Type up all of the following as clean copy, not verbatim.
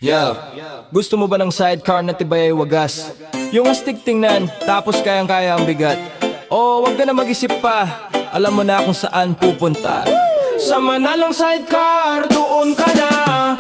Yo, gusto mo ba ng sidecar na tibay ay wagas? Yung astig tingnan, tapos kayang-kaya ang bigat. O wag ka na mag-isip pa, alam mo na kung saan pupunta. Sama na lang sidecar, doon ka na.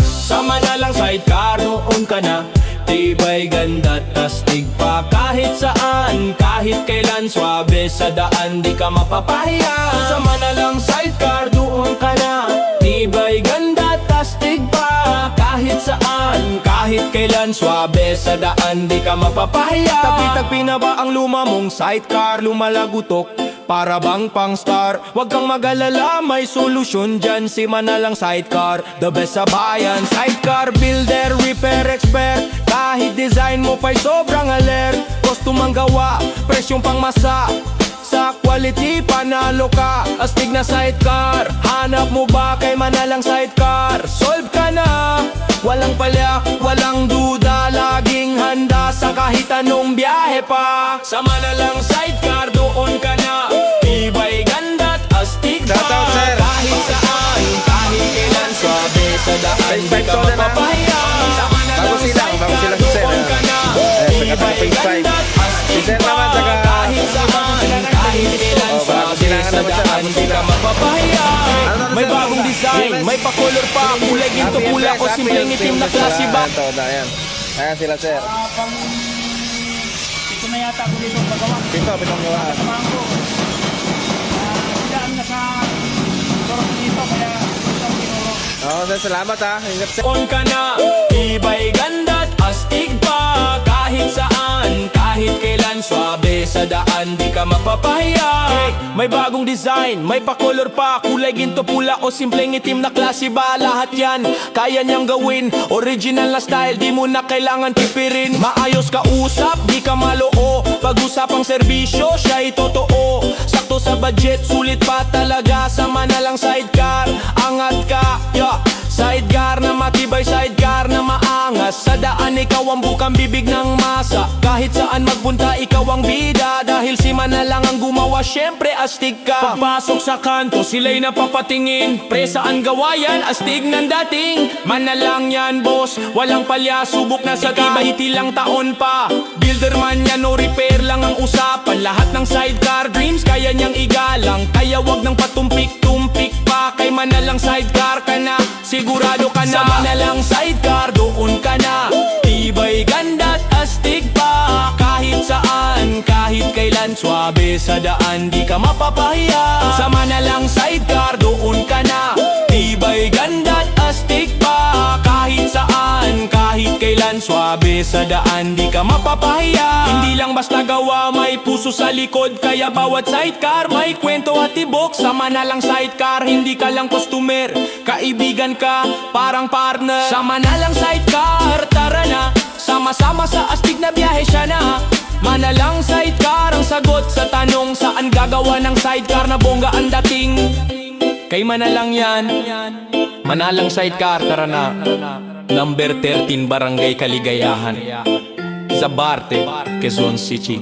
Sama na lang sidecar, doon ka na. Tibay, ganda, astig pa kahit saan, kahit kailan. Swabe sa daan, di ka mapapahiya. Sama na lang sidecar, doon ka na. Tibay, ganda, astig pa kahit saan, kahit kailan. Swabe sa daan, di ka mapapahiya. Tagpi-tagpi na ba ang luma mong sidecar? Lumalagutok, para bang pang star. Huwag kang mag-alala, may solusyon dyan. Si Manalang Sidecar, the best sa bayan. Sidecar builder, repair expert. Kahit design mo pa'y sobrang alert. Gusto mang gawa, presyong pang masa. Sa quality, panalo ka. Astig na sidecar, hanap mo ba kay Manalang Sidecar? Solve ka na, walang palya, walang duda. Laging handa sa kahit anong biyahe pa. Sa Manalang Sidecar, doon ka na. Tibay, ganda't astig pa kahit saan, kahit kailan. Swabe sa daan, di ka mapapahiya. Sa Manalang Sidecar, doon ka na. Tibay, ganda't astig pa kahit saan, kahit kailan. Swabe sa daan, di ka mapapahiya. May bagong design, may pa-color pa. Kulay ginto, pula o simpleng itim na klase ba? Ayan sila sir. Ito na yata ako dito pagawa. Pitong gawa. Samahan ko. Sila ang nasa torok dito kaya ito ang tinuro. Oo sir, salamat ha. Ingat sir. On ka na, tibay, ganda't astig pa kahit saan, kahit kailan. Swabe sa daan, di ka mapapahiya. May bagong design, may pa-color pa. Kulay ginto, pula o simpleng itim na klase ba? Lahat yan, kaya niyang gawin. Original na style, di mo na kailangan tipirin. Maayos ka usap, di ka maloo. Pag-usapang serbisyo, siya'y totoo. Sakto sa budget, sulit pa talaga. Sa Manalang Sidecar, angat ka, yeah. Sidecar na matibay, sidecar na maangas. Sa daan ikaw ang bukang bibig ng masa. Kahit saan magpunta ikaw ang bida. Dahil si Manalang ang gumawa, syempre astig ka. Pagpasok sa kanto, sila'y napapatingin. Pre, saan gawa yan? Astig ng dating. Manalang yan boss, walang palya. Subok na sa tibay, tilang taon pa. Builder man yan, no repair lang ang usapan. Lahat ng sidecar dreams, kaya niyang igalang. Kaya wag nang patumpik-tumpik pa. Kay Manalang Sidecar ka na, sigurado ka na. Sa Manalang Sidecar, doon ka na. Tibay, ganda't astig pa kahit saan, kahit kailan. Swabe sa daan, di ka mapapahiya. Sa Manalang Sidecar, doon ka na. Tibay, ganda't astig pa kahit saan, kahit kailan. Swabe sa daan, di ka mapapahiya. Hindi lang basta gawa, may puso sa likod. Kaya bawat sidecar may kwento at tibok. Sa Manalang Sidecar, hindi ka lang customer, kaibigan ka, parang partner. Sa Manalang Sidecar, tara na, sama-sama sa astig na biyahe siya na. Manalang Sidecar ang sagot sa tanong, saan gagawa ng sidecar na bongga ang dating. Kay Manalang yan, Manalang Sidecar, tara na. Number 13, Barangay Kaligayahan, Zabarte, Quezon City.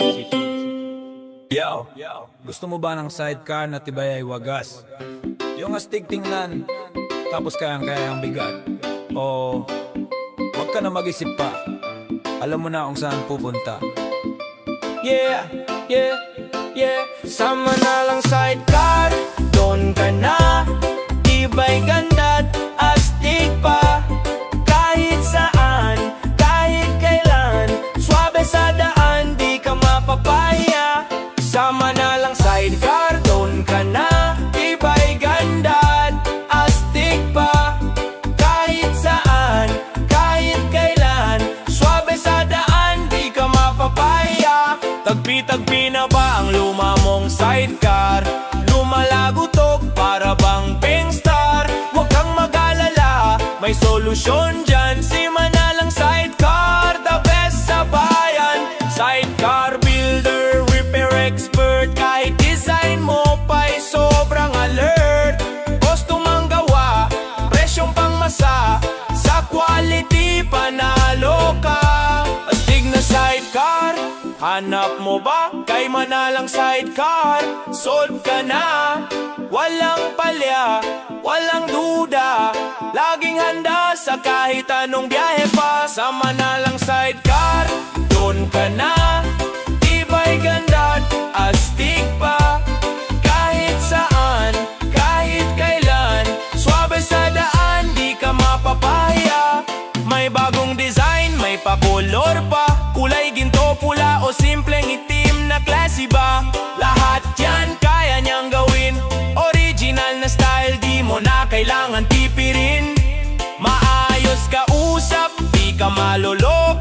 Yo, gusto mo ba ng sidecar na tibay ay wagas? Yung astig tingnan, tapos kayang-kaya ang bigat. O wag ka na mag-isip pa, alam mo na kung saan pupunta. Yeah, yeah, yeah. Sa Manalang Sidecar, doon ka na. Tibay, ganda't astig pa kahit saan, kahit kailan. Swabe sa daan, di ka mapapahiya. Sa Manalang Sidecar, doon ka na. Tibay, ganda't astig pa kahit saan, kahit kailan. Swabe sa daan, di ka mapapahiya. Tagpi-tagpi na ba ang luma mong sidecar? Lumalagutok, para bang pingstar. Huwag kang mag-alala, may solusyon dyan. Si Manalang Sidecar, the best sa bayan. Sidecar builder, repair expert. Kahit design mo pa'y sobrang alert. Gusto mang gawa, presyong pangmasa. Sa quality, panalo ka. Astig na sidecar, Hanap mo ba kay manalang sidecar? Solve ka na, walang palya, walang duda, laging handa sa kahit anong biyahe pa. Sa manalang sidecar, doon ka na, tibay ganda at astig pa. Kahit saan, kahit kailan, swabe sa daan, di ka mapapahiya. May bagong design, may pakolor pa, kulay ginto, pula o simpleng itim na klase ba? Lahat yan kaya niyang gawin, original na style, di mo na kailangan tipirin. Maayos ka usap, di ka maloloko,